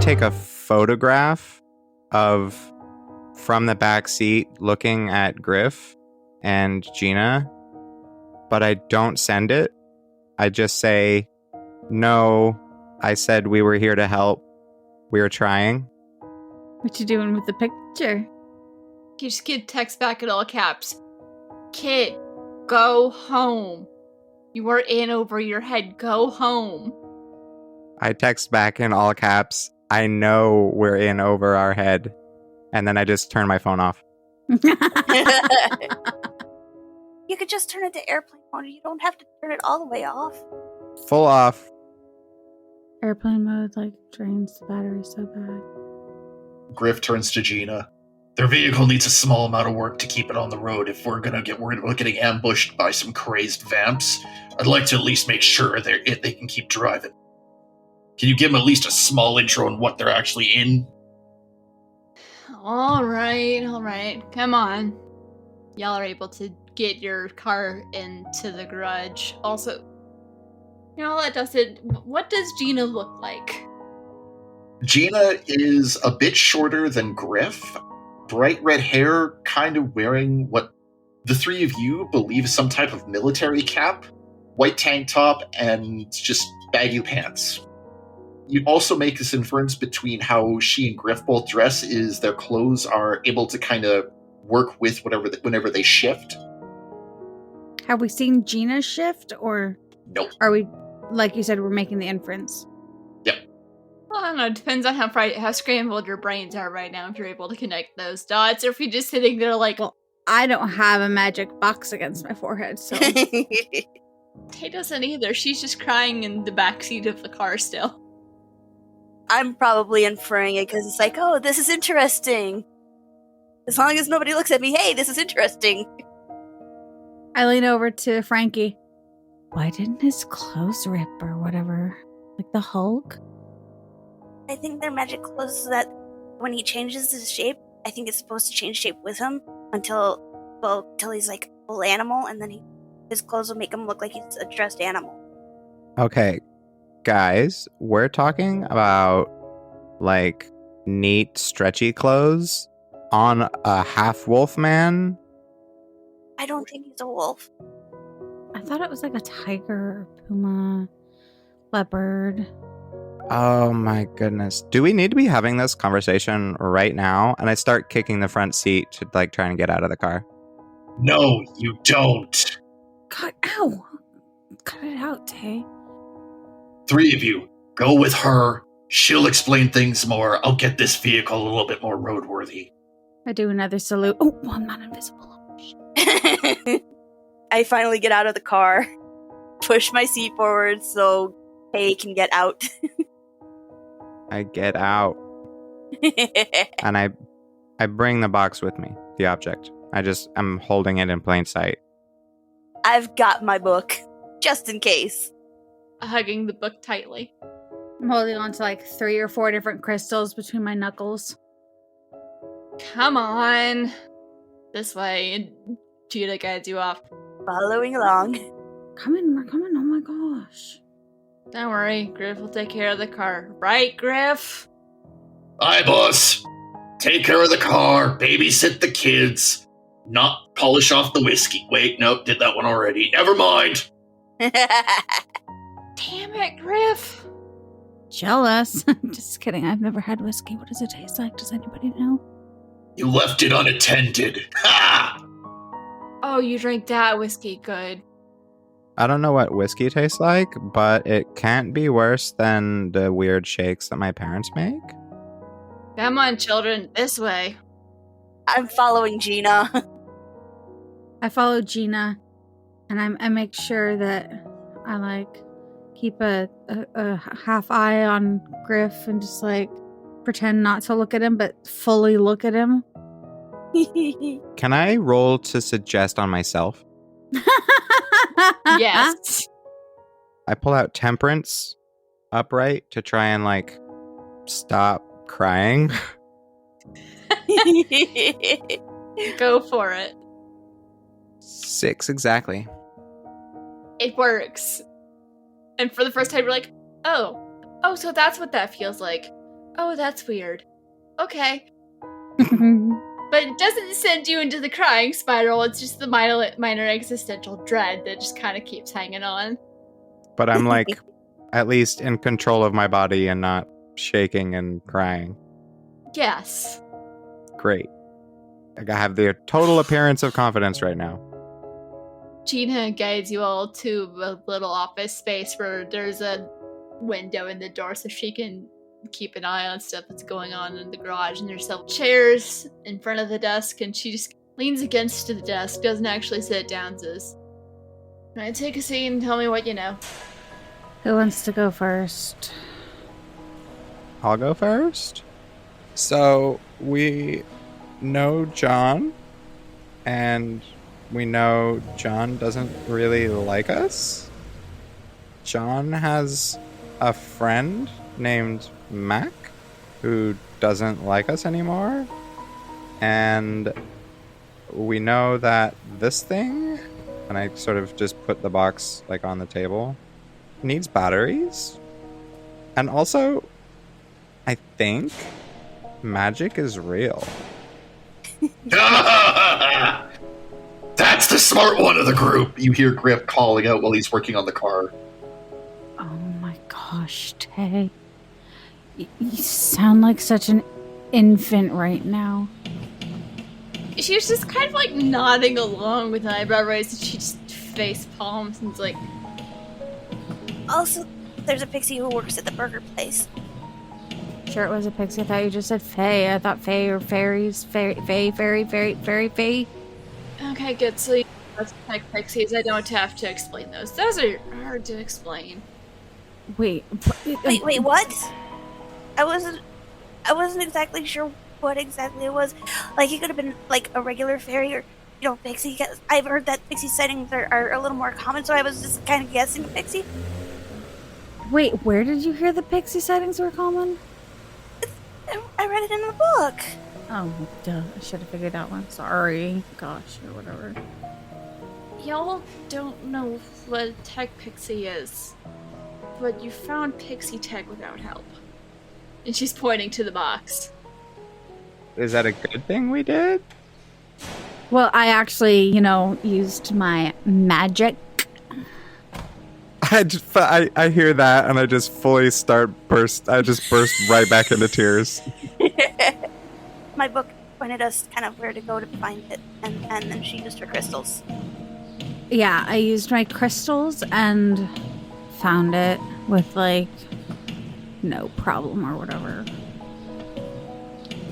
take a photograph from the back seat looking at Griff and Gina, but I don't send it. I just say, no, I said we were here to help. We were trying. What you doing with the picture? You just get text back in all caps. Kid, go home. You are in over your head. Go home. I text back in all caps, I know we're in over our head. And then I just turn my phone off. You could just turn it to airplane mode. You don't have to turn it all the way off. Full off. Airplane mode, drains the battery so bad. Griff turns to Gina. Their vehicle needs a small amount of work to keep it on the road. If we're gonna get worried about getting ambushed by some crazed vamps, I'd like to at least make sure they can keep driving. Can you give them at least a small intro on what they're actually in? All right. Come on. Y'all are able to get your car into the garage. Also, what does Gina look like? Gina is a bit shorter than Griff. Bright red hair, kind of wearing what the three of you believe is some type of military cap, white tank top, and just baggy pants. You also make this inference between how she and Griff both dress is their clothes are able to kind of work with whenever they shift. Have we seen Gina shift, or Nope. are we, like you said, we're making the inference? Yep. Well, I don't know. It depends on how scrambled your brains are right now, if you're able to connect those dots, or if you're just sitting there like... Well, I don't have a magic box against my forehead, so... He doesn't either. She's just crying in the backseat of the car still. I'm probably inferring it because it's like, oh, this is interesting. As long as nobody looks at me, hey, this is interesting. I lean over to Frankie. Why didn't his clothes rip or whatever? Like the Hulk? I think they're magic clothes so that when he changes his shape, I think it's supposed to change shape with him until he's like a full animal, and then his clothes will make him look like he's a dressed animal. Okay, guys, we're talking about neat, stretchy clothes on a half wolf man. I don't think he's a wolf. I thought it was like a tiger, puma, leopard. Oh my goodness. Do we need to be having this conversation right now? And I start kicking the front seat to try and get out of the car. No, you don't. God, ow! Cut it out, Tay. Three of you, go with her. She'll explain things more. I'll get this vehicle a little bit more roadworthy. I do another salute. Oh, I'm not invisible. I finally get out of the car, push my seat forward so Tay can get out. I get out. And I bring the box with me, the object. I'm holding it in plain sight. I've got my book, just in case. Hugging the book tightly. I'm holding on to 3 or 4 different crystals between my knuckles. Come on. This way. And Gina guides you off. Following along. We're coming. Oh my gosh. Don't worry, Griff will take care of the car. Right, Griff? Aye, boss. Take care of the car, babysit the kids, not polish off the whiskey. Wait, nope, did that one already. Never mind. Damn it, Griff. Jealous. Just kidding. I've never had whiskey. What does it taste like? Does anybody know? You left it unattended. Ha! Oh, you drank that whiskey. Good. I don't know what whiskey tastes like, but it can't be worse than the weird shakes that my parents make. Come on, children. This way. I'm following Gina. I follow Gina, and I make sure that I keep a half eye on Griff and just pretend not to look at him, but fully look at him. Can I roll to suggest on myself? Yes. I pull out Temperance upright to try and stop crying. Go for it. 6 exactly. It works. And for the first time, you're like, oh, so that's what that feels like. Oh, that's weird. Okay. But it doesn't send you into the crying spiral. It's just the minor existential dread that just kind of keeps hanging on. But I'm like at least in control of my body and not shaking and crying. Yes. Great. I have the total appearance of confidence right now. Gina guides you all to a little office space where there's a window in the door so she can keep an eye on stuff that's going on in the garage, and there's some chairs in front of the desk, and she just leans against the desk, doesn't actually sit down, says, "Can I take a seat and tell me what you know?" Who wants to go first? I'll go first. So we know John, and we know John doesn't really like us. John has a friend named Mac who doesn't like us anymore. And we know that this thing, and I sort of just put the box like on the table, needs batteries. And also, I think magic is real. That's the smart one of the group. You hear Griff calling out while he's working on the car. Oh my gosh, Tay. You sound like such an infant right now. She was just kind of like nodding along with an eyebrow raised, and she just face palms and is like, Also, there's a pixie who works at the burger place. Sure, it was a pixie. I thought you just said fae. I thought fae or fairies. Fae. okay, good. So you like pixies. I don't have to explain those. Those are hard to explain. Wait, what? I wasn't exactly sure what exactly it was. Like, it could have been like a regular fairy or, pixie. I've heard that pixie sightings are a little more common, so I was just kind of guessing pixie. Wait, where did you hear the pixie sightings were common? I read it in the book. Oh, duh. I should have figured that one. Sorry. Gosh, or whatever. Y'all don't know what tech pixie is, but you found pixie tech without help. And she's pointing to the box. Is that a good thing we did? Well, I actually, used my magic. I hear that and I just burst right back into tears. My book pointed us kind of where to go to find it, and then she used her crystals. Yeah, I used my crystals and found it with, no problem or whatever.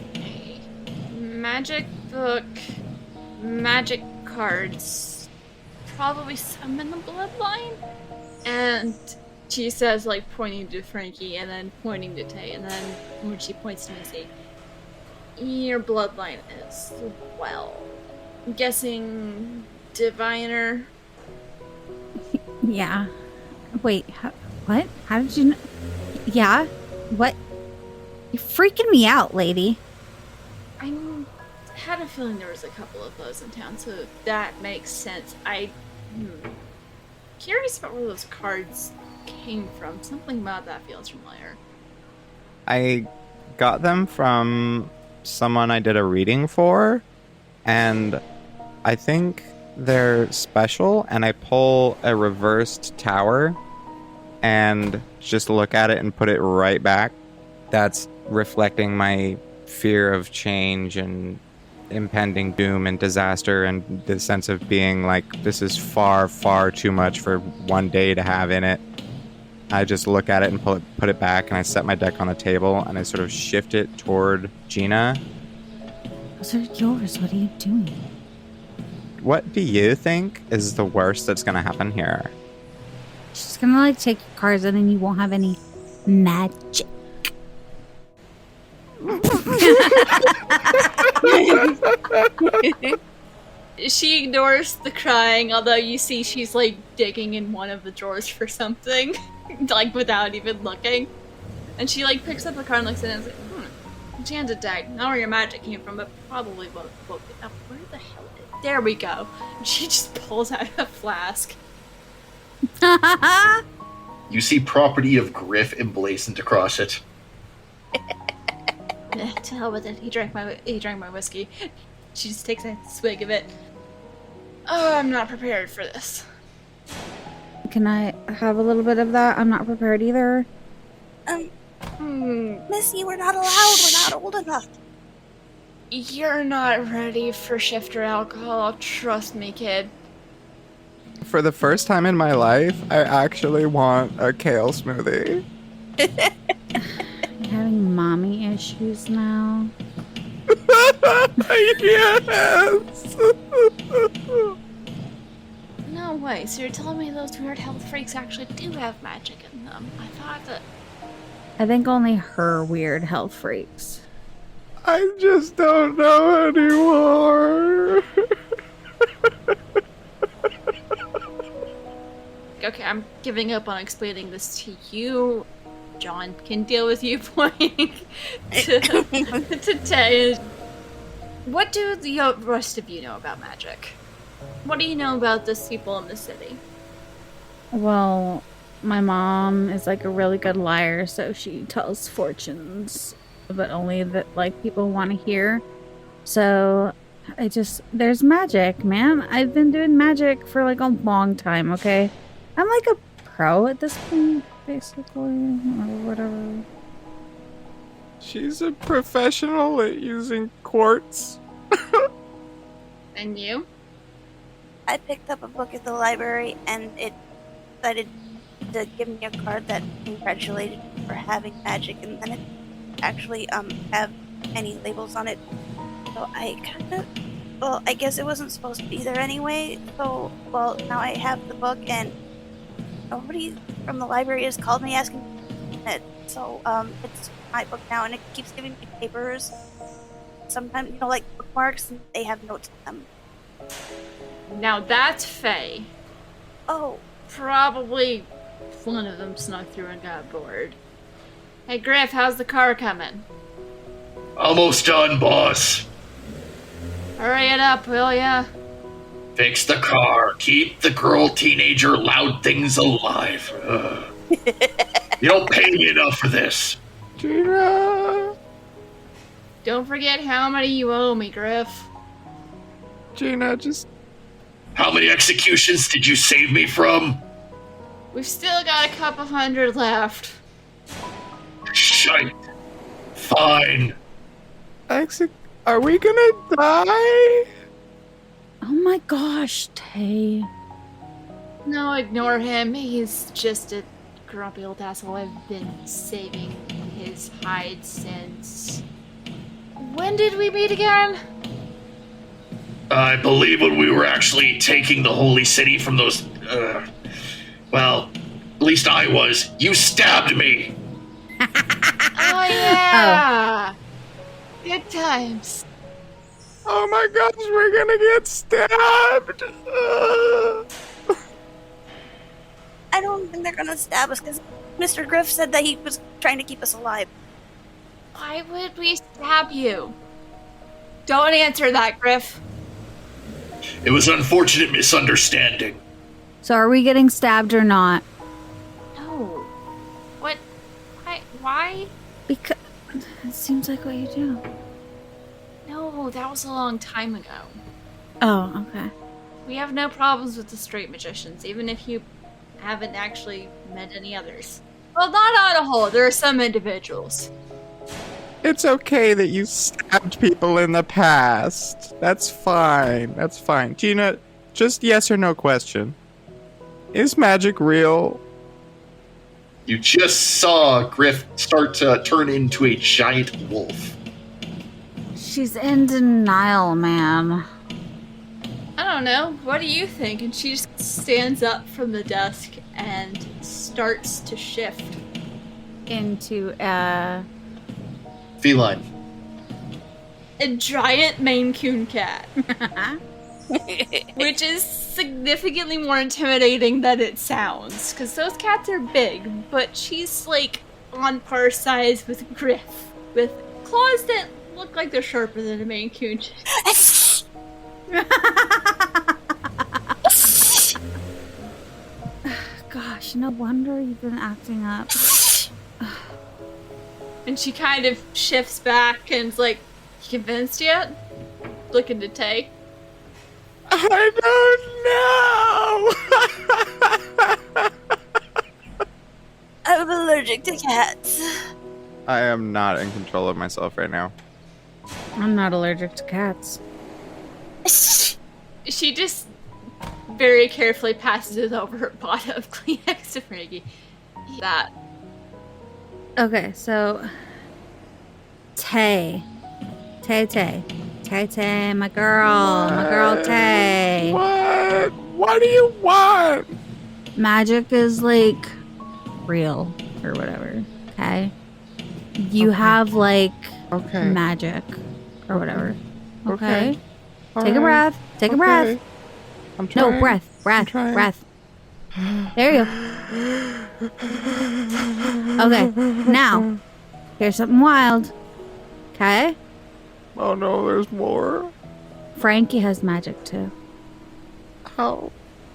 Okay. Magic book, magic cards, probably some in the bloodline? And she says, pointing to Frankie, and then pointing to Tay, and then when she points to Missy, your bloodline is, well, I'm guessing diviner? Yeah. Wait, what? How did you know? Yeah? What? You're freaking me out, lady. I had a feeling there was a couple of those in town, so that makes sense. Curious about where those cards came from. Something about that feels familiar. I got them from someone I did a reading for, and I think they're special, and I pull a reversed tower and just look at it and put it right back. That's reflecting my fear of change and impending doom and disaster, and the sense of being like, this is far, far too much for one day to have in it. I just look at it and put it back, and I set my deck on the table, and I sort of shift it toward Gina. Those are yours. What are you doing? What do you think is the worst that's going to happen here? She's gonna, take your cards, and then you won't have any magic. She ignores the crying, although you see she's digging in one of the drawers for something, without even looking. And she picks up the card and looks at it and is like, Enchanted deck. Not where your magic came from, but probably won't it up. Where the hell is it? There we go. And she just pulls out a flask. You see property of Griff emblazoned across it. To hell with it. He drank my whiskey. She just takes a swig of it. Oh, I'm not prepared for this. Can I have a little bit of that? I'm not prepared either. Missy, we're not allowed. We're not old enough. You're not ready for shifter alcohol. Trust me, kid. For the first time in my life, I actually want a kale smoothie. I'm having mommy issues now. Yes! No way. So you're telling me those weird health freaks actually do have magic in them? I thought that... I think only her weird health freaks. I just don't know anymore. Okay, I'm giving up on explaining this to you. John can deal with you pointing to Tay. What do the rest of you know about magic? What do you know about the people in the city? Well, my mom is like a really good liar, so she tells fortunes, but only that like people want to hear. So there's magic, man. I've been doing magic for like a long time, okay? I'm like a pro at this point, basically, or whatever. She's a professional at using quartz. And you? I picked up a book at the library, and it decided to give me a card that congratulated me for having magic, and then it actually have any labels on it. So I guess it wasn't supposed to be there anyway. So, well, now I have the book, and nobody from the library has called me asking it. So, it's my book now, and it keeps giving me papers. Sometimes, like bookmarks, and they have notes in them. Now that's Faye. Oh. Probably one of them snuck through and got bored. Hey Griff, how's the car coming? Almost done, boss. Hurry it up, will ya? Fix the car. Keep the girl teenager loud things alive. You don't pay me enough for this. Gina! Don't forget how many you owe me, Griff. Gina, just... How many executions did you save me from? We've still got a couple hundred left. Shite. Fine. Are we gonna die? Oh my gosh, Tay. No, ignore him. He's just a grumpy old asshole. I've been saving his hide since... When did we meet again? I believe when we were actually taking the holy city from those... well, at least I was. You stabbed me! Oh, yeah! Oh. Good times. Oh my gosh, we're gonna get stabbed! I don't think they're gonna stab us, because Mr. Griff said that he was trying to keep us alive. Why would we stab you? Don't answer that, Griff. It was an unfortunate misunderstanding. So are we getting stabbed or not? No. What? Why? Because it seems like what you do. No, that was a long time ago. Oh, okay. We have no problems with the straight magicians, even if you haven't actually met any others. Well, not on a whole. There are some individuals. It's okay that you stabbed people in the past. That's fine. That's fine. Gina, just yes or no question. Is magic real? You just saw Griff start to turn into a giant wolf. She's in denial, man. I don't know. What do you think? And she just stands up from the desk and starts to shift. Into, Feline. A giant Maine Coon cat. Which is significantly more intimidating than it sounds. Because those cats are big, but she's like on par size with Griff. With claws that look like they're sharper than a Maine Coon. gosh, no wonder you've been acting up. And she kind of shifts back and is like, "You convinced yet?" Looking to Tay. I don't know. I'm allergic to cats. I am not in control of myself right now. I'm not allergic to cats. She just very carefully passes it over her bottle of Kleenex to Frankie. That. Okay, so Tay, my girl Tay. What? What do you want? Magic is like real or whatever. Okay, you Okay. have like Okay. magic or whatever. Okay, All take a right. breath. Take a breath. Okay. I'm trying. No, breath. I'm trying. There you go. Okay, now here's something wild. Okay, Oh no, there's more. Frankie has magic too. How?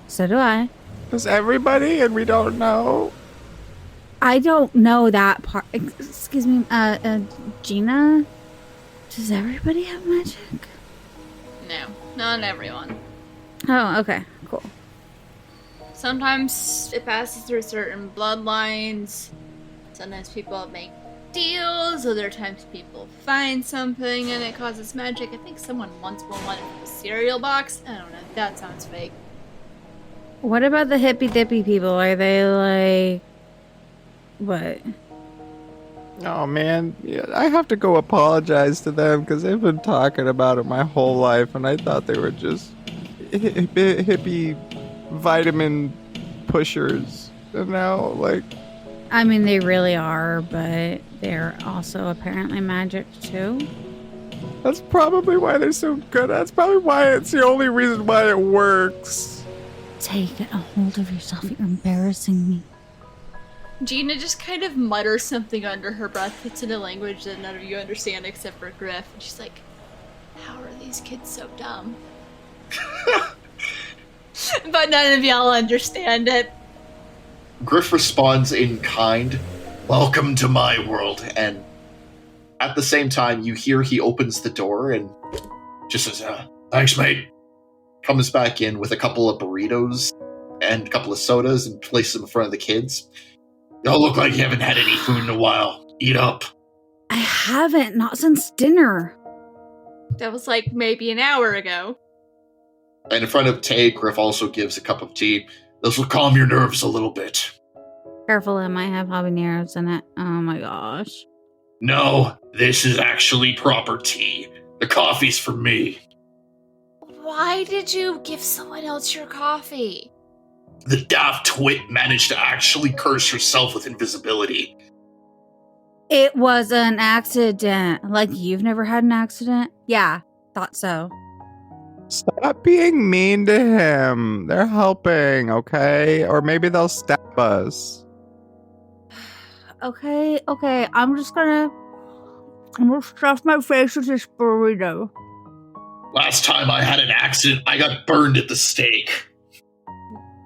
So do I. Does everybody and we don't know? I don't know that part. Excuse me, Gina? Does everybody have magic? No, not everyone. Oh, okay, cool. Sometimes it passes through certain bloodlines. Sometimes people make deals. Other times people find something and it causes magic. I think someone once won one from a cereal box. I don't know. That sounds fake. What about the hippy dippy people? Are they like... What? Oh man, yeah, I have to go apologize to them because they've been talking about it my whole life, and I thought they were just hippie vitamin pushers. And now, like, I mean, they really are, but they're also apparently magic too. that's probably why they're so good. That's probably why it's the only reason why it works. Take a hold of yourself. You're embarrassing me. Gina just kind of mutters something under her breath. It's in a language that none of you understand except for Griff. And she's like, how are these kids so dumb? But none of y'all understand it. Griff responds in kind, "Welcome to my world," and at the same time you hear he opens the door and just says, "Thanks, mate." Comes back in with a couple of burritos and a couple of sodas and places them in front of the kids. "Y'all look like you haven't had any food in a while. Eat up." I haven't. Not since dinner. That was like maybe an hour ago. And in front of Tay, Griff also gives a cup of tea. "This will calm your nerves a little bit." Careful, it might have habaneros in it. Oh my gosh. "No, this is actually proper tea. The coffee's for me." Why did you give someone else your coffee? The daft twit managed to actually curse herself with invisibility. It was an accident. Like, you've never had an accident? Yeah, thought so. Stop being mean to him. They're helping, okay? Or maybe they'll stab us. Okay, I'm gonna stuff my face with this burrito. Last time I had an accident, I got burned at the stake.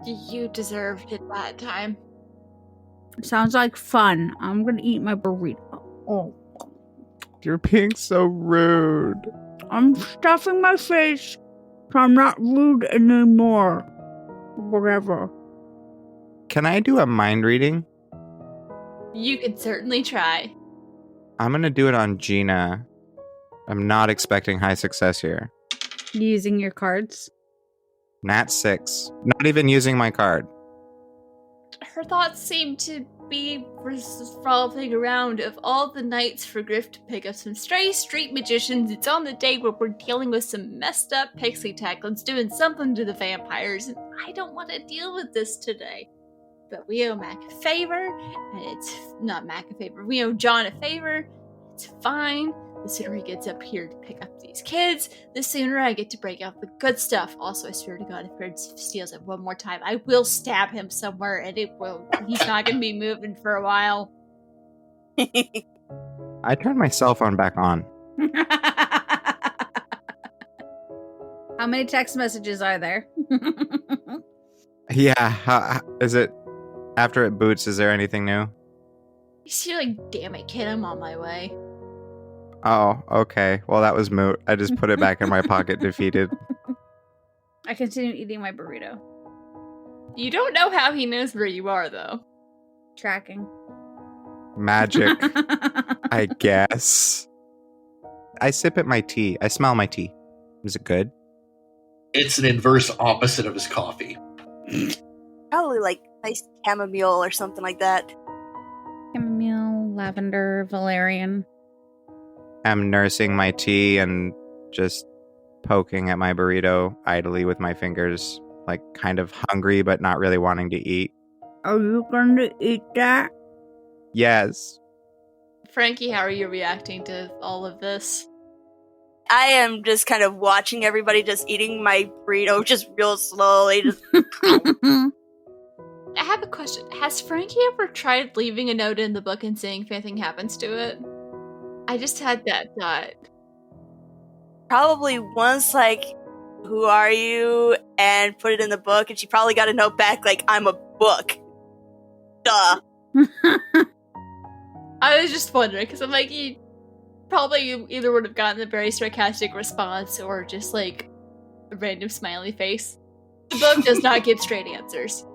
You deserved it that time. Sounds like fun. I'm gonna eat my burrito. Oh, You're being so rude. I'm stuffing my face so I'm not rude anymore. Whatever. Can I do a mind reading? You could certainly try. I'm gonna do it on Gina. I'm not expecting high success here. Using your cards? Nat 6. Not even using my card. Her thoughts seem to be revolving around of all the nights for Griff to pick up some stray street magicians. It's on the day where we're dealing with some messed up pixie tacklins doing something to the vampires, and I don't want to deal with this today. But we owe Mac a favor, and it's not Mac a favor. We owe John a favor. It's fine. The sooner he gets up here to pick up these kids, the sooner I get to break out the good stuff. Also, I swear to God, if Bird steals it one more time, I will stab him somewhere, and he's not going to be moving for a while. I turned my cell phone back on. How many text messages are there? Yeah, is it... After it boots, is there anything new? You see, like, damn it, kid, I'm on my way. Oh, okay. Well, that was moot. I just put it back in my pocket, defeated. I continue eating my burrito. You don't know how he knows where you are, though. Tracking. Magic, I guess. I sip at my tea. I smell my tea. Is it good? It's an inverse opposite of his coffee. Probably like nice chamomile or something like that. Chamomile, lavender, valerian. I'm nursing my tea and just poking at my burrito idly with my fingers, like kind of hungry but not really wanting to eat. Are you going to eat that? Yes. Frankie, how are you reacting to all of this? I am just kind of watching everybody just eating my burrito just real slowly. Just I have a question. Has Frankie ever tried leaving a note in the book and seeing if anything happens to it? I just had that thought. probably once like, who are you? And put it in the book, and she probably got a note back like, I'm a book. Duh. I was just wondering, because I'm like, you either would have gotten a very sarcastic response or just like a random smiley face. The book does not give straight answers.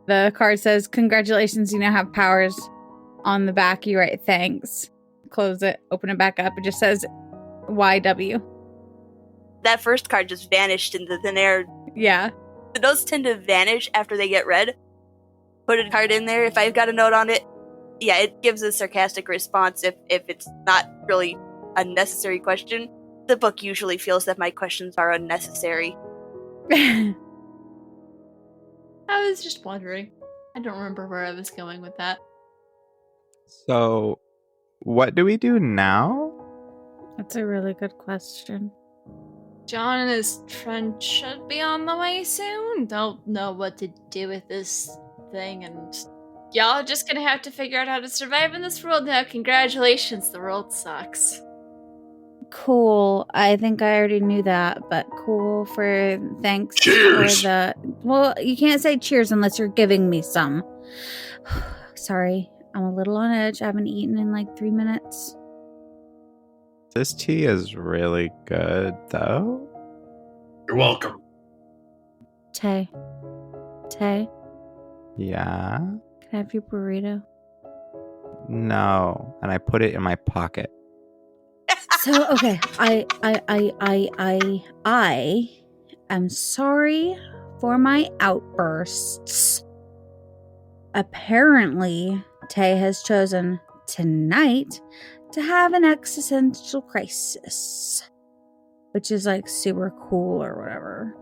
The card says, congratulations, you now have powers. On the back, you write thanks. Close it, open it back up. It just says YW. That first card just vanished into thin air. Yeah. The notes tend to vanish after they get read. Put a card in there. If I've got a note on it, yeah, it gives a sarcastic response if it's not really a necessary question. The book usually feels that my questions are unnecessary. I was just wondering. I don't remember where I was going with that. So, what do we do now? That's a really good question. John and his friend should be on the way soon. Don't know what to do with this thing, and y'all are just gonna have to figure out how to survive in this world now. Congratulations, the world sucks. Cool. I think I already knew that, but cool for thanks Cheers! for the... Well, you can't say cheers unless you're giving me some. Sorry. I'm a little on edge. I haven't eaten in like 3 minutes. This tea is really good, though. You're welcome. Tay. Yeah? Can I have your burrito? No. And I put it in my pocket. So, okay. I am sorry for my outbursts. Apparently, Tay has chosen tonight to have an existential crisis, which is like super cool or whatever.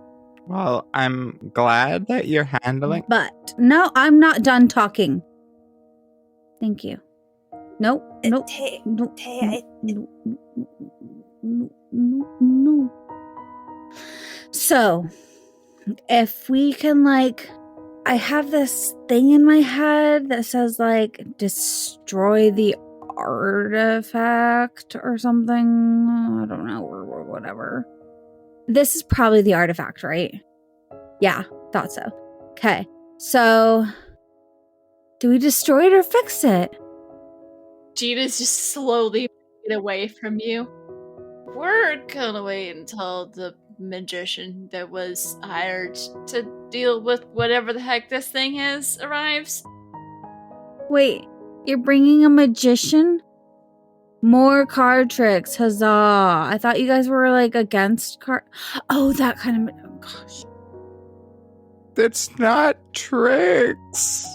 Well, I'm glad that you're handling. But no, I'm not done talking. Thank you. Nope. Tay, No. Tay, No. So, if we can, like, I have this thing in my head that says, like, destroy the artifact or something. I don't know, or whatever. This is probably the artifact, right? Yeah, thought so. Okay, so do we destroy it or fix it? Gina's just slowly moving away from you. We're gonna wait until the magician that was hired to deal with whatever the heck this thing is arrives. Wait, you're bringing a magician? More card tricks, huzzah. I thought you guys were like against card. Oh, that kind of. Oh, gosh. It's not tricks.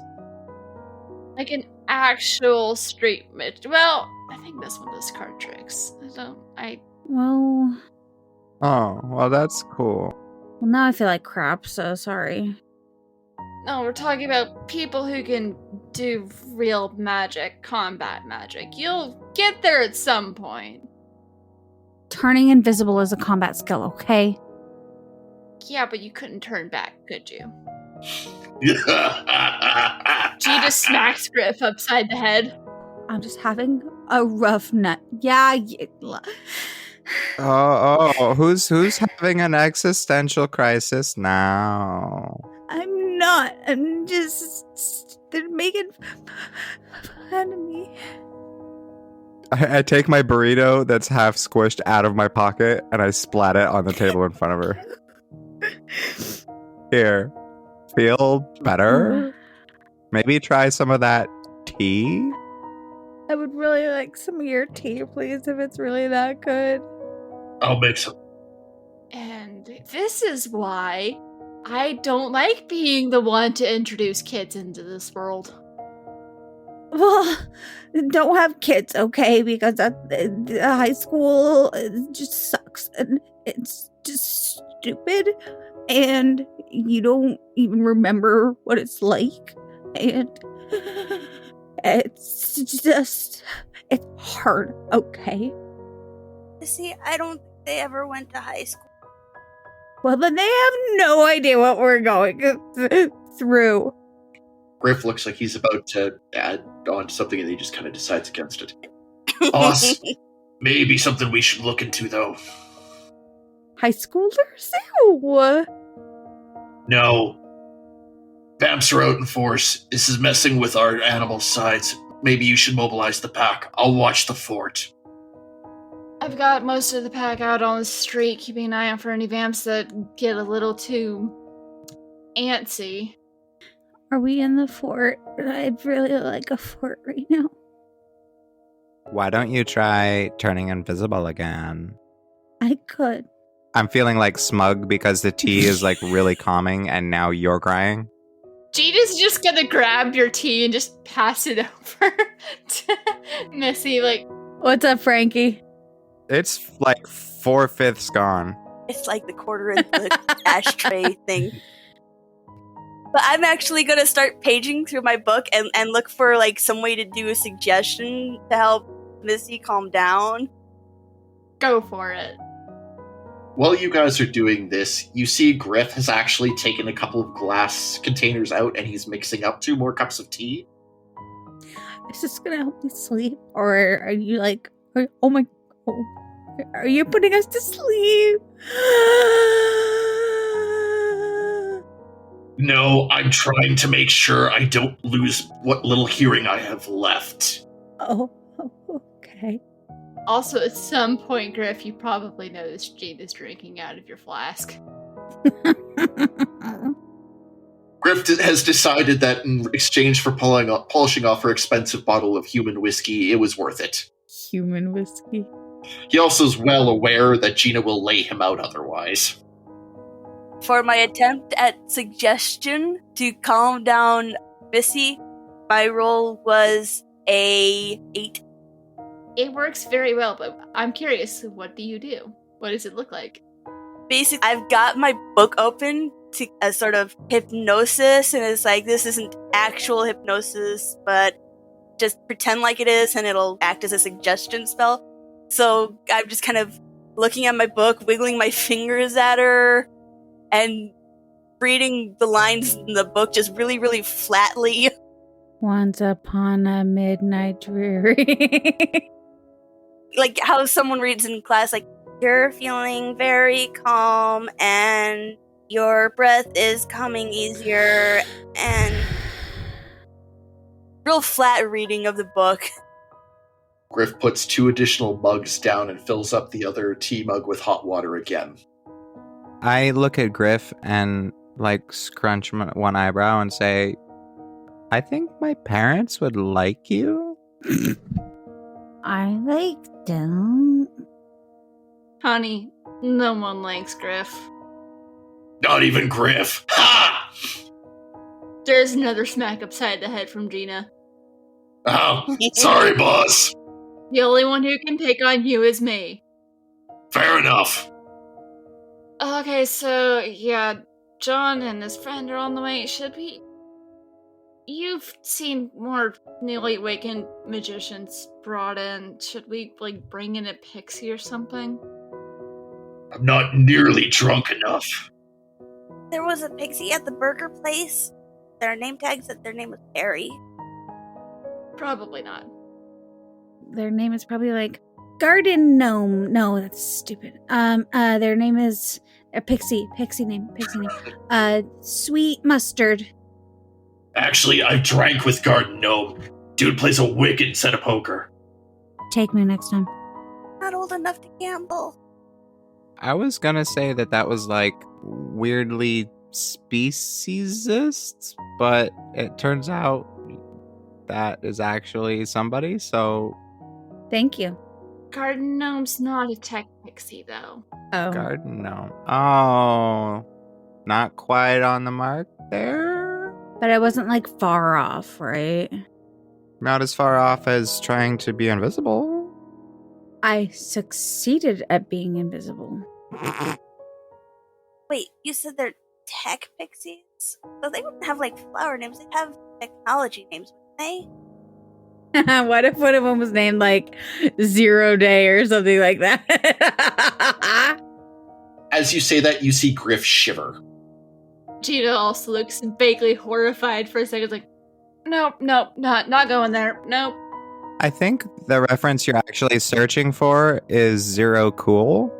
Like an actual street well, I think this one does card tricks. Well, Oh, well, that's cool. now I feel like crap, so sorry. No, we're talking about people who can do real magic, combat magic. You'll get there at some point. Turning invisible is a combat skill, okay? Yeah, but you couldn't turn back, could you? Yeah. Gina smacks Griff upside the head. I'm just having a rough nut. Yeah. Oh, who's having an existential crisis now? I'm not. I'm just They're making fun of me. I take my burrito that's half squished out of my pocket and I splat it on the table in front of her. Here. Feel better? Maybe try some of that tea? I would really like some of your tea, please, if it's really that good. I'll make some. And this is why I don't like being the one to introduce kids into this world. Well, don't have kids, okay? Because high school just sucks. And it's just stupid. And you don't even remember what it's like. And it's hard, okay? See, I don't think they ever went to high school. Well, then they have no idea what we're going through. Griff looks like he's about to add on to something and he just kind of decides against it. Boss, maybe something we should look into, though. High schoolers? Ew. No. Vamps are out in force. This is messing with our animal sides. Maybe you should mobilize the pack. I'll watch the fort. I've got most of the pack out on the street, keeping an eye out for any vamps that get a little too antsy. Are we in the fort? I'd really like a fort right now. Why don't you try turning invisible again? I could. I'm feeling like smug because the tea is like really calming and now you're crying. Gina's just gonna grab your tea and just pass it over to Missy, like, What's up, Frankie? It's like 4/5 gone. It's like the quarter in the ashtray thing. But I'm actually going to start paging through my book and look for like some way to do a suggestion to help Missy calm down. go for it. While you guys are doing this, you see Griff has actually taken a couple of glass containers out and he's mixing up 2 more cups of tea. Is this gonna help me sleep? Or are you like, are you putting us to sleep? No, I'm trying to make sure I don't lose what little hearing I have left. Oh, okay. Also, at some point, Griff, you probably noticed Gina's drinking out of your flask. Griff has decided that in exchange for polishing off her expensive bottle of human whiskey, it was worth it. Human whiskey. He also is well aware that Gina will lay him out otherwise. For my attempt at suggestion to calm down Missy, my roll was a 8. It works very well, but I'm curious, what do you do? What does it look like? Basically, I've got my book open to a sort of hypnosis, and it's like, this isn't actual hypnosis, but just pretend like it is, and it'll act as a suggestion spell. So I'm just kind of looking at my book, wiggling my fingers at her, and reading the lines in the book just really, really flatly. Once upon a midnight dreary. Like how someone reads in class, like, you're feeling very calm, and your breath is coming easier, and real flat reading of the book. Griff puts 2 additional mugs down and fills up the other tea mug with hot water again. I look at Griff and like scrunch one eyebrow and say, I think my parents would like you. I like them. Honey, no one likes Griff. Not even Griff. Ha! There's another smack upside the head from Gina. Oh, sorry, boss. The only one who can pick on you is me. Fair enough. Okay, so, yeah, John and his friend are on the way. Should we... You've seen more newly awakened magicians brought in. Should we, like, bring in a pixie or something? I'm not nearly drunk enough. There was a pixie at the burger place. Their name tag said their name was Harry. Probably not. Their name is probably like Garden Gnome. No, that's stupid. Their name is a pixie name. Sweet Mustard. Actually, I've drank with Garden Gnome. Dude plays a wicked set of poker. Take me next time. Not old enough to gamble. I was gonna say that was like weirdly speciesist, but it turns out that is actually somebody, so Thank you. Garden Gnome's not a tech pixie, though. Oh. garden gnome. Oh, not quite on the mark there. But I wasn't like far off, right? Not as far off as trying to be invisible. I succeeded at being invisible. Wait, you said they're tech pixies? So they wouldn't have like flower names, they'd have technology names, wouldn't they? What if one of them was named like 0 Day or something like that? As you say that, you see Griff shiver. Gina also looks vaguely horrified for a second, like, nope, not going there. Nope. I think the reference you're actually searching for is Zero Cool.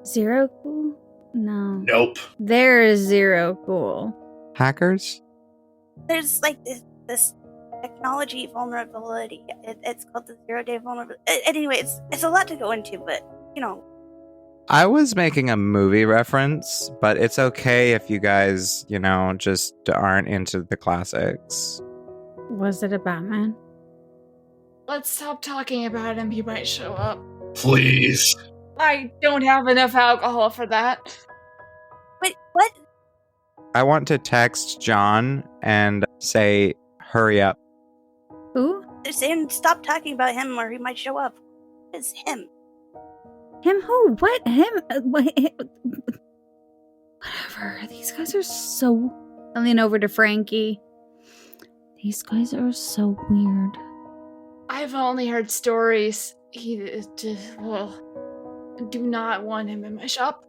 Zero Cool? No. Nope. There is Zero Cool. Hackers? There's like this technology vulnerability. It's called the 0 Day vulnerability. Anyway, it's a lot to go into, but you know. I was making a movie reference, but it's okay if you guys, just aren't into the classics. Was it a Batman? Let's stop talking about him. He might show up. Please. I don't have enough alcohol for that. Wait, what? I want to text John and say, hurry up. Who? They're saying stop talking about him or he might show up. It's him. Him who? What? Him? Whatever. These guys are so... I lean over to Frankie. These guys are so weird. I've only heard stories. Do not want him in my shop.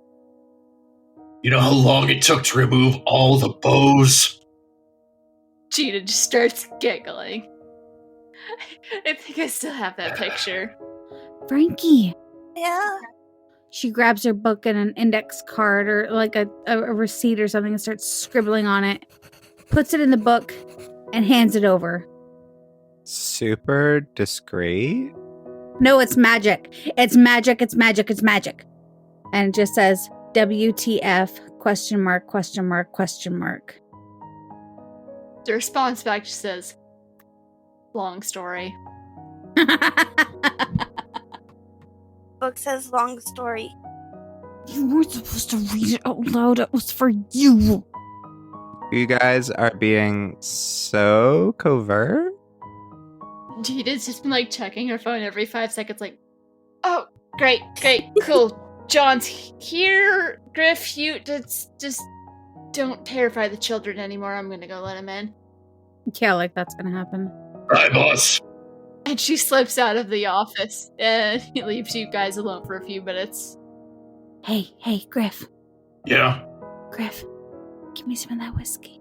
You know how long it took to remove all the bows? Gina just starts giggling. I think I still have that picture. Frankie! Yeah. She grabs her book and an index card or like a receipt or something and starts scribbling on it. Puts it in the book and hands it over. Super discreet? No, it's magic. It's magic, it's magic, it's magic. And it just says, WTF, question mark, question mark, question mark. The response back just says, long story. Book says long story. You weren't supposed to read it out loud. It was for you. You guys are being so covert? Gina's just been like checking her phone every 5 seconds, like, oh, great, cool. John's here. Griff, you just don't terrify the children anymore. I'm gonna go let him in. Yeah, like that's gonna happen. Hi, boss. And she slips out of the office and he leaves you guys alone for a few minutes. Hey, Griff. Yeah. Griff, give me some of that whiskey.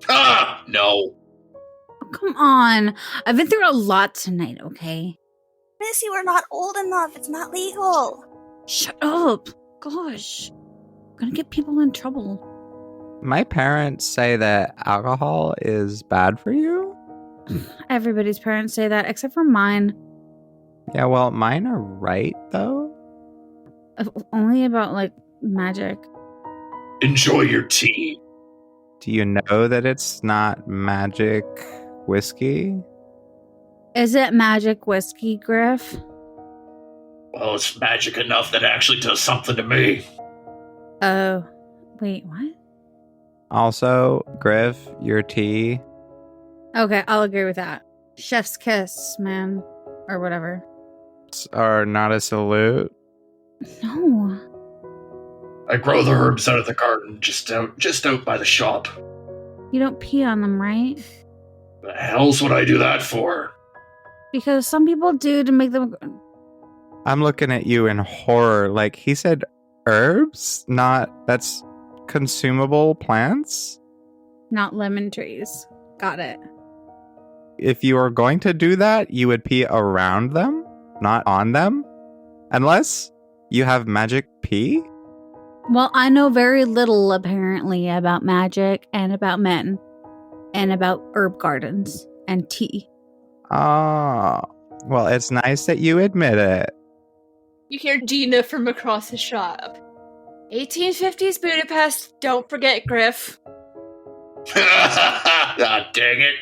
Ah, no. Oh, come on. I've been through a lot tonight, okay? Missy, we're not old enough. It's not legal. Shut up. Gosh. I'm gonna get people in trouble. My parents say that alcohol is bad for you? Everybody's parents say that, except for mine. Yeah, well, mine are right, though. Only about, like, magic. Enjoy your tea. Do you know that it's not magic whiskey? Is it magic whiskey, Griff? Well, it's magic enough that it actually does something to me. Oh. Wait, what? Also, Griff, your tea. Okay, I'll agree with that. Chef's kiss, man. Or whatever. Are not a salute. No. I grow the herbs out of the garden just out by the shop. You don't pee on them, right? The hell's would I do that for? Because some people do to make them... I'm looking at you in horror. Like, he said herbs? That's consumable plants? Not lemon trees. Got it. If you are going to do that, you would pee around them, not on them. Unless you have magic pee? Well, I know very little, apparently, about magic and about men. and about herb gardens and tea. Oh, well, it's nice that you admit it. You hear Gina from across the shop. 1850s Budapest, don't forget Griff. Ah, dang it.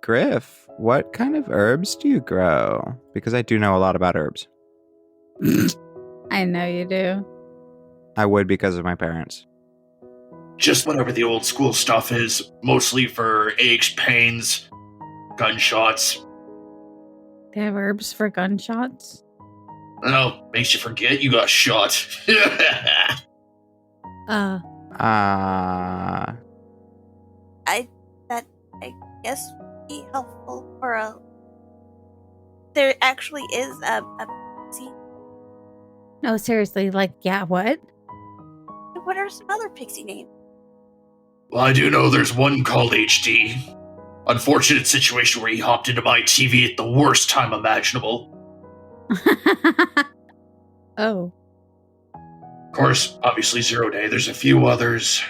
Griff, what kind of herbs do you grow? Because I do know a lot about herbs. I know you do. I would because of my parents. Just whatever the old school stuff is, mostly for aches, pains, gunshots. They have herbs for gunshots? Oh, makes you forget you got shot. Uh, I guess would be helpful for a. There actually is a. See, no, seriously, like, yeah, what? what are some other pixie names? Well, I do know there's one called HD. Unfortunate situation where he hopped into my TV at the worst time imaginable. Oh. Of course, obviously Zero Day. There's a few others.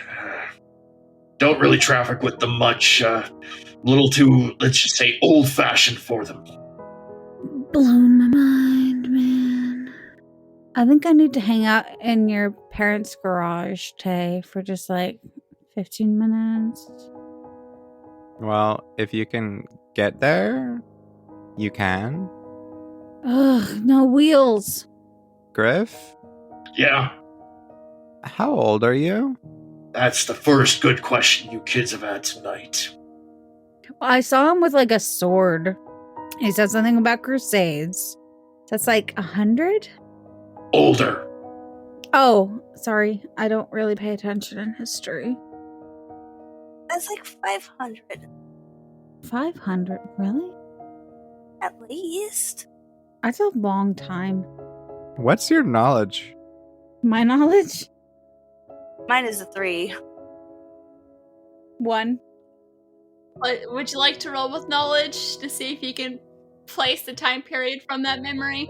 Don't really traffic with them much. A little too, let's just say, old-fashioned for them. Blown my mind, man. I think I need to hang out in your parents' garage, Tay, for just like 15 minutes. Well, if you can get there, you can. Ugh, no wheels. Griff, Yeah, how old are you? that's the first good question you kids have had tonight. I saw him with like a sword. He said something about crusades. That's like 100? Older. Oh, sorry. I don't really pay attention in history. That's like 500 500? Really? at least. That's a long time. What's your knowledge? My knowledge? Mine is a 3. 1. Would you like to roll with knowledge to see if you can place the time period from that memory?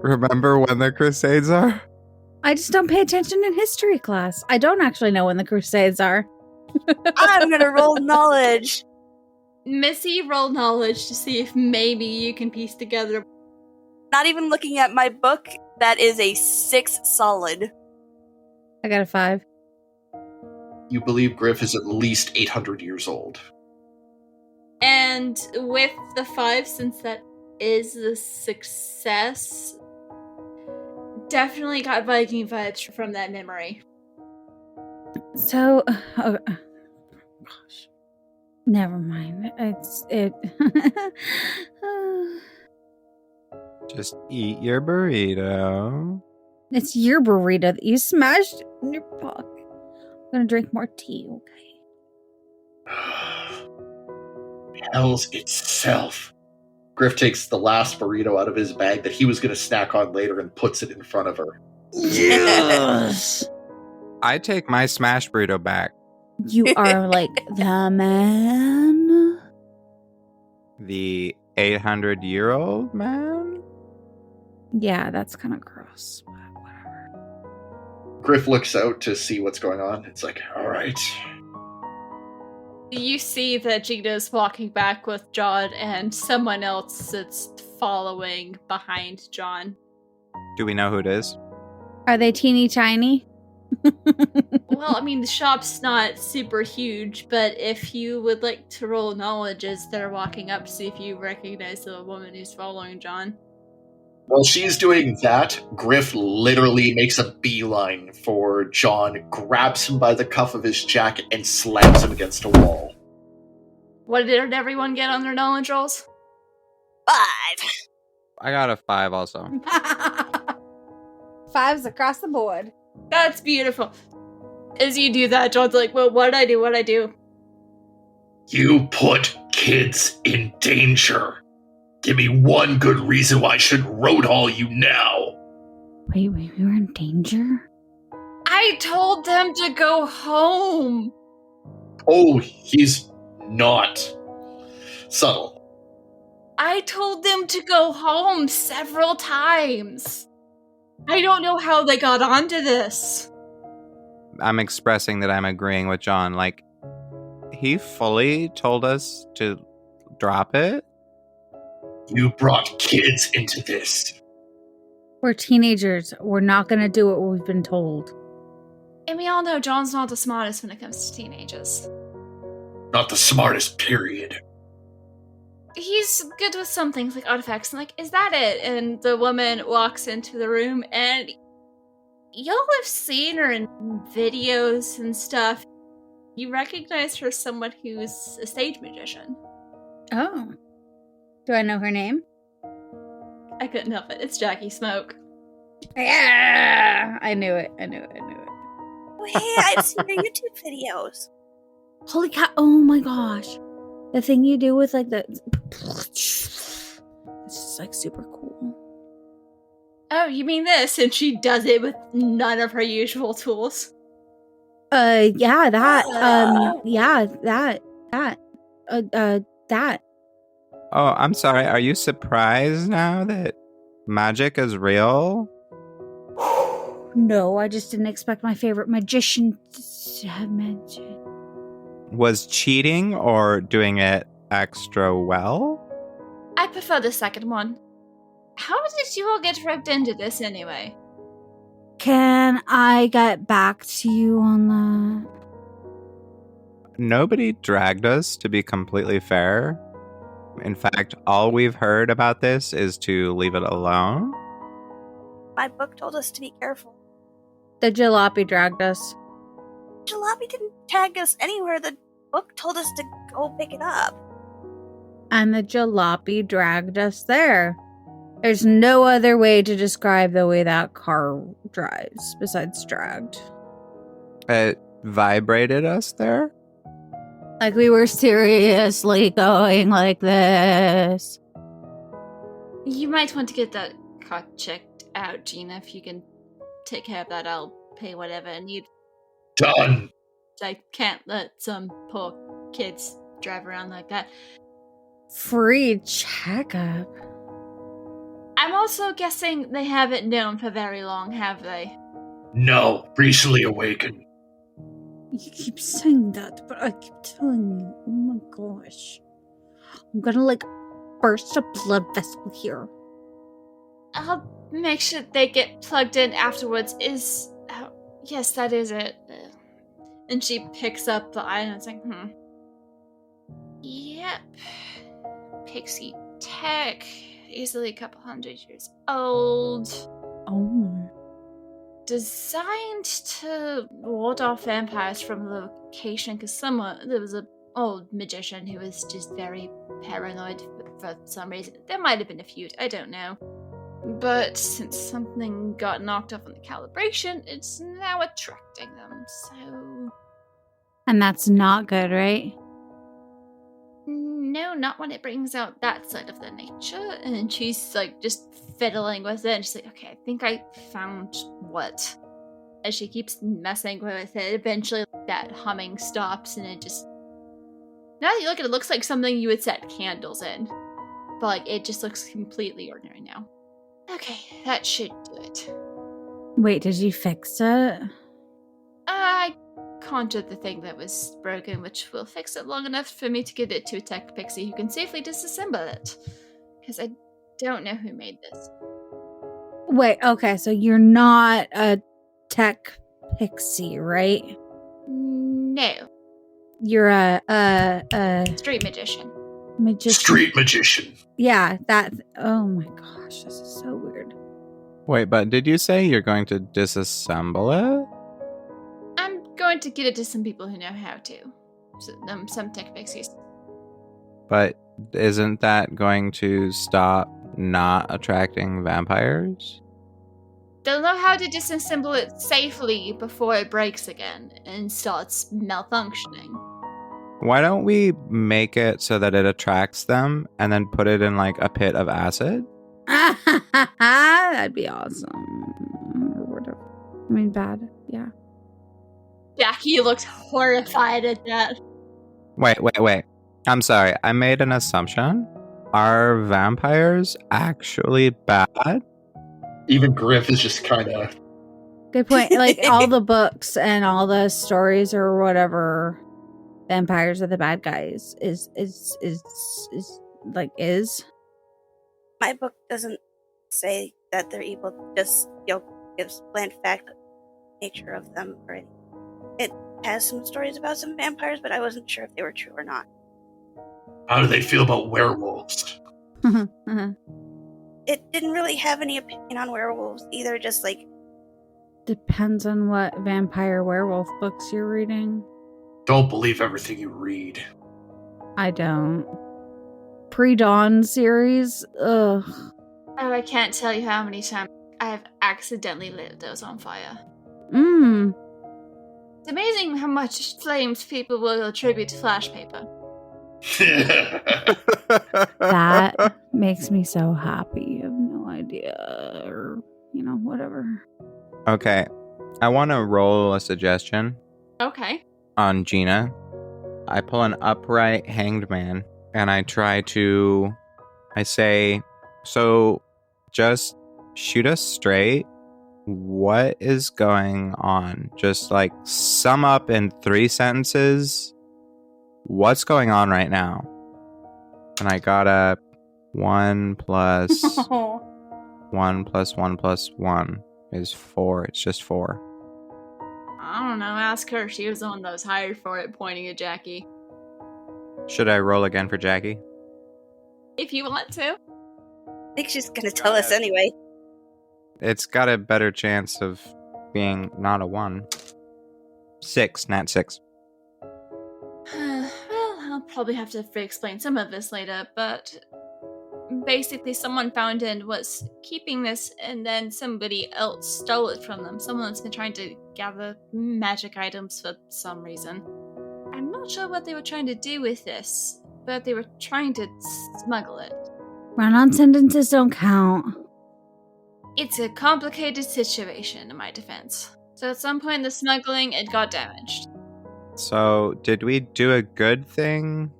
Remember when the Crusades are? I just don't pay attention in history class. I don't actually know when the crusades are. I'm gonna roll knowledge. Missy, roll knowledge to see if maybe you can piece together. Not even looking at my book, that is a 6 solid. I got a 5. You believe Griff is at least 800 years old. And with the 5, since that is the success, definitely got Viking vibes from that memory. So, gosh, never mind. It. Just eat your burrito. It's your burrito that you smashed in your pocket. I'm gonna drink more tea, okay? Hell's itself. Griff takes the last burrito out of his bag that he was going to snack on later and puts it in front of her. Yes. I take my smash burrito back. You are like the man. The 800-year-old man? Yeah, that's kind of gross, but whatever. Griff looks out to see what's going on. It's like, All right. You see that Gina's walking back with John, and someone else that's following behind John. Do we know who it is? Are they teeny tiny? Well, I mean, the shop's not super huge, but if you would like to roll knowledge as they're walking up, see if you recognize the woman who's following John. while she's doing that, Griff literally makes a beeline for John, grabs him by the cuff of his jacket, and slams him against a wall. What did everyone get on their knowledge rolls? 5. I got a 5 also. 5s across the board. That's beautiful. As you do that, John's like, well, what'd I do? What'd I do? You put kids in danger. Give me one good reason why I should road haul you now. Wait, we were in danger? I told them to go home. Oh, he's not subtle. I told them to go home several times. I don't know how they got onto this. I'm expressing that I'm agreeing with John. Like, he fully told us to drop it? You brought kids into this. We're teenagers. We're not going to do what we've been told. And we all know John's not the smartest when it comes to teenagers. Not the smartest, period. He's good with some things like artifacts, and like, is that it? And the woman walks into the room, and y'all have seen her in videos and stuff. You recognize her as someone who's a stage magician. Oh. Do I know her name? I couldn't help it. It's Jackie Smoke. Yeah! I knew it. Oh, hey, I've seen your YouTube videos. Holy cow. Oh my gosh. The thing you do with like the... It's just like super cool. Oh, you mean this? And she does it with none of her usual tools. Yeah, that. That. Oh, I'm sorry. Are you surprised now that magic is real? No, I just didn't expect my favorite magician to have magic. Was cheating or doing it extra well? I prefer the second one. How did you all get roped into this anyway? Can I get back to you on that? Nobody dragged us, to be completely fair. In fact, all we've heard about this is to leave it alone. My book told us to be careful. The jalopy dragged us. Jalopy didn't tag us anywhere. The book told us to go pick it up. And the jalopy dragged us there. There's no other way to describe the way that car drives besides dragged. It vibrated us there? Like we were seriously going like this. You might want to get that car checked out, Gina. If you can take care of that, I'll pay whatever. And you... Done. I can't let some poor kids drive around like that. Free checkup. I'm also guessing they haven't known for very long, have they? No, recently awakened. You keep saying that, but I keep telling you. Oh my gosh. I'm gonna like burst a blood vessel here. I'll make sure they get plugged in afterwards. Yes, that is it. And she picks up the item and it's like, Yep. Pixie tech. Easily a couple 100 years old. Oh. Designed to ward off vampires from the location because there was an old magician who was just very paranoid for some reason. There might have been a feud, I don't know. But since something got knocked off on the calibration, it's now attracting them, so... And that's not good, right? No, not when it brings out that side of their nature. And she's like just fiddling with it. And she's like, okay, I think I found what. As she keeps messing with it, eventually that humming stops and it just... Now that you look at it, it looks like something you would set candles in. But like, it just looks completely ordinary now. Okay, that should do it. Wait, did you fix it? I conjured the thing that was broken, which will fix it long enough for me to give it to a tech pixie who can safely disassemble it. Because I don't know who made this. Wait, okay, so you're not a tech pixie, right? No. You're a Street magician. magician. Street magician. Yeah, that. Oh my gosh, this is so weird. Wait, but did you say you're going to disassemble it? I'm going to get it to some people who know how to. Some tech pixies. But isn't that going to stop not attracting vampires? They'll know how to disassemble it safely before it breaks again and starts malfunctioning. Why don't we make it so that it attracts them and then put it in like a pit of acid? That'd be awesome. Or whatever. I mean, bad. Yeah. Jackie looks horrified at that. Wait. I'm sorry. I made an assumption. Are vampires actually bad? Even Griff is just kind of... Good point. Like all the books and all the stories or whatever, vampires are the bad guys is My book doesn't say that they're evil, just gives bland fact nature of them or anything. It has some stories about some vampires, but I wasn't sure if they were true or not. How do they feel about werewolves? It didn't really have any opinion on werewolves either, just like, Depends on what vampire werewolf books you're reading. Don't believe everything you read. I don't. Pre-Dawn series, ugh. Oh, I can't tell you how many times I've accidentally lit those on fire. It's amazing how much flames people will attribute to flash paper. That makes me so happy. You have no idea, or whatever. Okay, I want to roll a suggestion Okay. on Gina. I pull an upright hanged man, and I say, so just shoot us straight. What is going on? Just like sum up in 3 sentences what's going on right now. And I got a 1 plus 1 plus 1 plus 1 is 4. It's just 4. I don't know, ask her. She was the one that was hired for it, pointing at Jackie. Should I roll again for Jackie? If you want to. I think she's gonna tell us anyway. It's got a better chance of being not a 1. 6, nat 6. Well, I'll probably have to explain some of this later, but basically someone found it and was keeping this, and then somebody else stole it from them. Someone that's been trying to gather magic items for some reason. I'm not sure what they were trying to do with this, but they were trying to smuggle it. Run-on sentences don't count. It's a complicated situation, in my defense. So at some point in the smuggling, it got damaged. So, did we do a good thing?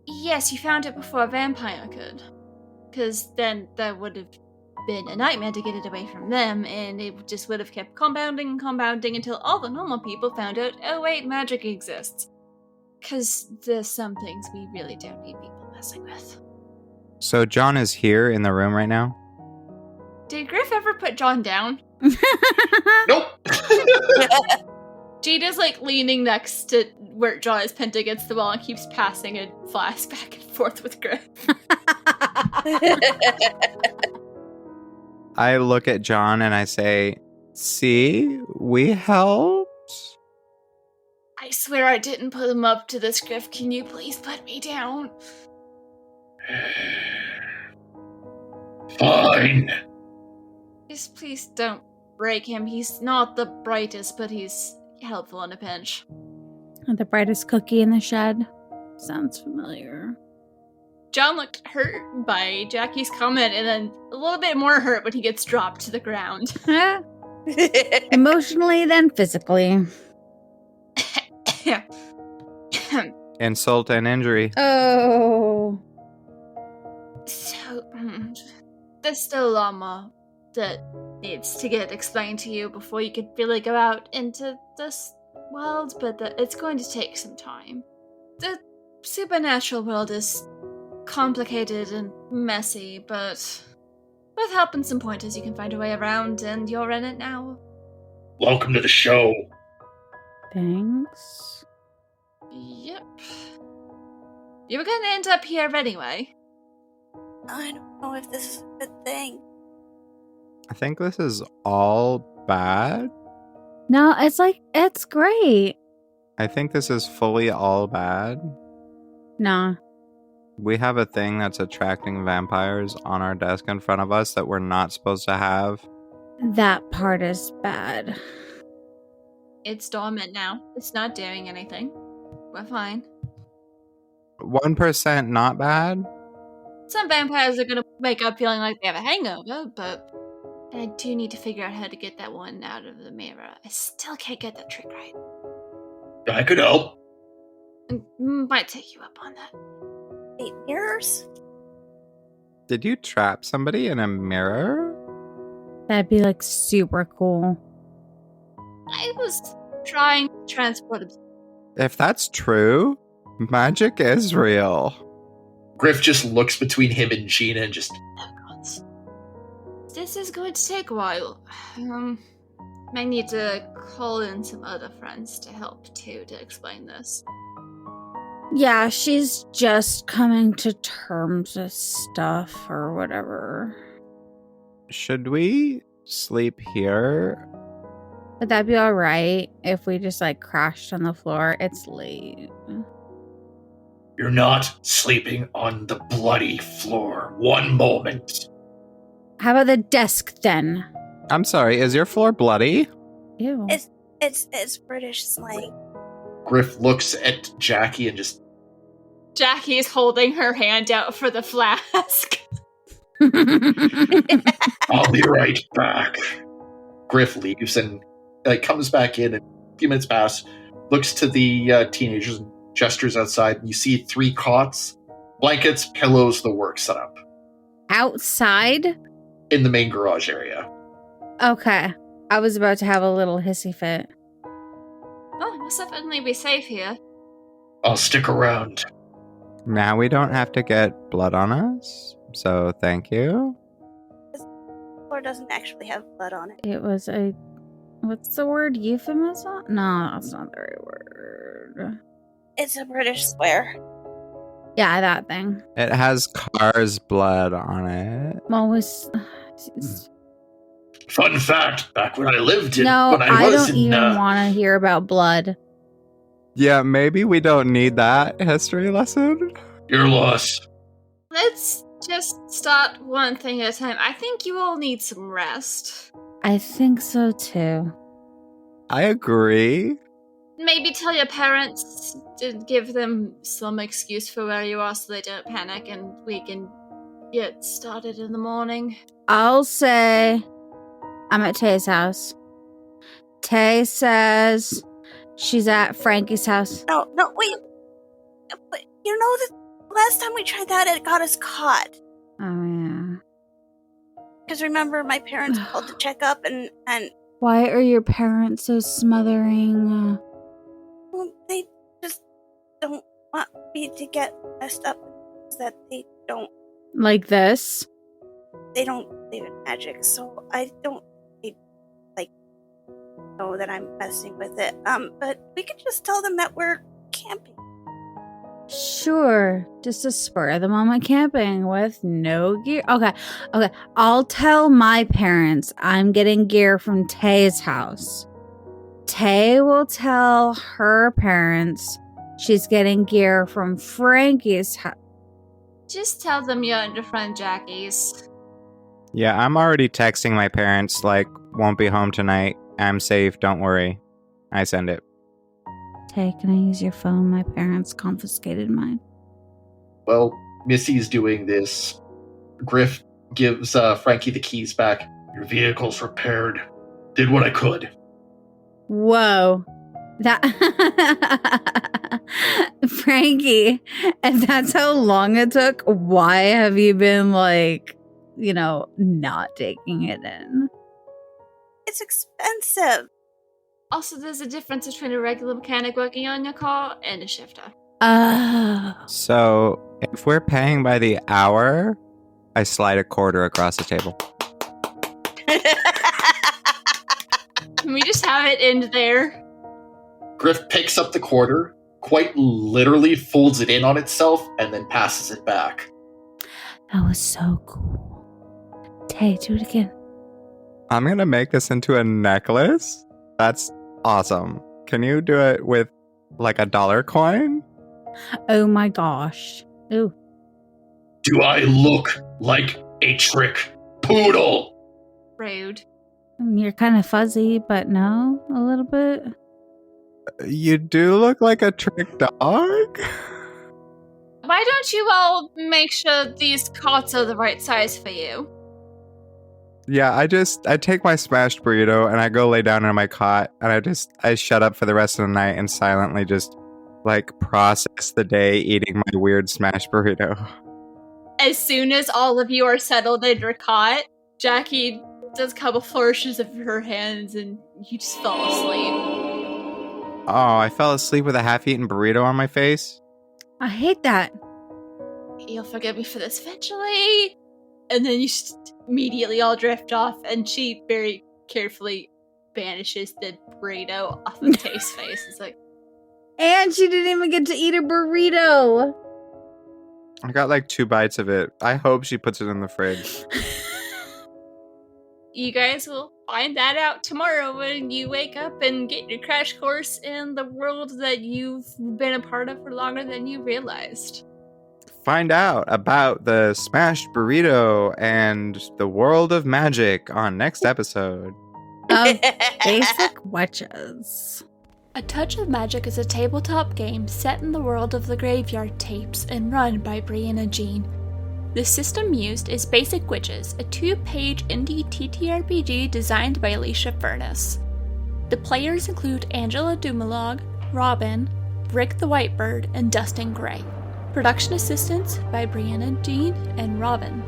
Yes, you found it before a vampire could. Because then that would have been a nightmare to get it away from them, and it just would have kept compounding and compounding until all the normal people found out, oh wait, magic exists. Because there's some things we really don't need people messing with. So, John is here in the room right now? Did Griff ever put John down? Nope. Gina's like leaning next to where John is pinned against the wall and keeps passing a flask back and forth with Griff. I look at John and I say, see, we helped. I swear I didn't put him up to this, Griff. Can you please put me down? Fine. Just please don't break him. He's not the brightest, but he's helpful in a pinch. The brightest cookie in the shed. Sounds familiar. John looked hurt by Jackie's comment and then a little bit more hurt when he gets dropped to the ground. Emotionally, then physically. Insult and injury. Oh. So, there's still a lot more that needs to get explained to you before you could really go out into this world, but it's going to take some time. The supernatural world is complicated and messy, but with help and some pointers you can find a way around, and you're in it now. Welcome to the show. Thanks. Yep. You were gonna end up here anyway. I don't know if this is a good thing. I think this is all bad. No, it's great. I think this is fully all bad. Nah. We have a thing that's attracting vampires on our desk in front of us that we're not supposed to have. That part is bad. It's dormant now. It's not doing anything. We're fine. 1% not bad? Some vampires are gonna wake up feeling like they have a hangover, but I do need to figure out how to get that one out of the mirror. I still can't get that trick right. I could help. Might take you up on that. 8 mirrors? Did you trap somebody in a mirror? That'd be super cool. I was trying to transport him. If that's true, Magic is real. Griff just looks between him and Gina and just... This is going to take a while. Might need to call in some other friends to help too to explain this. Yeah, she's just coming to terms with stuff or whatever. Should we sleep here? Would that be alright if we just like crashed on the floor? It's late. You're not sleeping on the bloody floor. One moment. How about the desk then? I'm sorry, is your floor bloody? Ew. It's British slang. Griff looks at Jackie and just... Jackie's holding her hand out for the flask. I'll be right back. Griff leaves and comes back in, and a few minutes pass, looks to the teenagers and gestures outside, and you see 3 cots, blankets, pillows, the work set up. Outside? In the main garage area. Okay. I was about to have a little hissy fit. Oh, it must definitely be safe here. I'll stick around. Now we don't have to get blood on us, so thank you. The floor doesn't actually have blood on it. It was a... What's the word? Euphemism? No, that's not the right word. It's a British swear. Yeah, that thing. It has Car's blood on it. Well, was... Fun fact, back when I lived in... No, when I was don't in, even want to hear about blood. Yeah, maybe we don't need that history lesson. Your loss. Let's just start one thing at a time. I think you all need some rest. I think so too. I agree. Maybe tell your parents to give them some excuse for where you are so they don't panic and we can get started in the morning. I'll say I'm at Tay's house. Tay says she's at Frankie's house. No, wait. But you know that last time we tried that, it got us caught. Oh, yeah. Because remember, my parents called to check up, and Why are your parents so smothering? well, they just don't want me to get messed up. That they don't They don't believe in magic, so I don't know that I'm messing with it. But we could just tell them that we're camping. Sure. Just a spur of the moment camping with no gear. Okay. I'll tell my parents I'm getting gear from Tay's house. Tay will tell her parents she's getting gear from Frankie's house. Just tell them you're under friend Jackie's. Yeah, I'm already texting my parents, won't be home tonight. I'm safe, don't worry. I send it. Tay, can I use your phone? My parents confiscated mine. Well, Missy's doing this. Griff gives Frankie the keys back. Your vehicle's repaired. Did what I could. Whoa. That Frankie, if that's how long it took, why have you been not taking it in? It's expensive. Also, there's a difference between a regular mechanic working on your car and a shifter. So, if we're paying by the hour, I slide a quarter across the table. Can we just have it in there? Griff picks up the quarter, quite literally folds it in on itself, and then passes it back. That was so cool. Tay, do it again. I'm gonna make this into a necklace. That's awesome. Can you do it with a $1 coin? Oh my gosh. Ooh. Do I look like a trick poodle? Rude. You're kind of fuzzy, but no, a little bit. You do look like a trick dog. Why don't you all make sure these cots are the right size for you? Yeah, I take my smashed burrito and I go lay down in my cot and I shut up for the rest of the night and silently just process the day eating my weird smashed burrito. As soon as all of you are settled in your cot, Jackie does a couple flourishes of her hands and you just fall asleep. Oh, I fell asleep with a half-eaten burrito on my face? I hate that. You'll forgive me for this eventually. And then you immediately all drift off, and she very carefully banishes the burrito off of Tay's face. It's like, And she didn't even get to eat her burrito. I got like 2 bites of it. I hope she puts it in the fridge. you guys will find that out tomorrow when you wake up and get your crash course in the world that you've been a part of for longer than you realized. Find out about the smashed burrito and the world of magic on next episode. Of Basic Witches. A Touch of Magic is a tabletop game set in the world of the Graveyard Tapes and run by Brian and Jean. The system used is Basic Witches, a 2-page indie TTRPG designed by Alicia Furness. The players include Angela Dumalog, Robin, Rick the Whitebird, and Dustin Gray. Production assistance by Brianna Jean and Robin.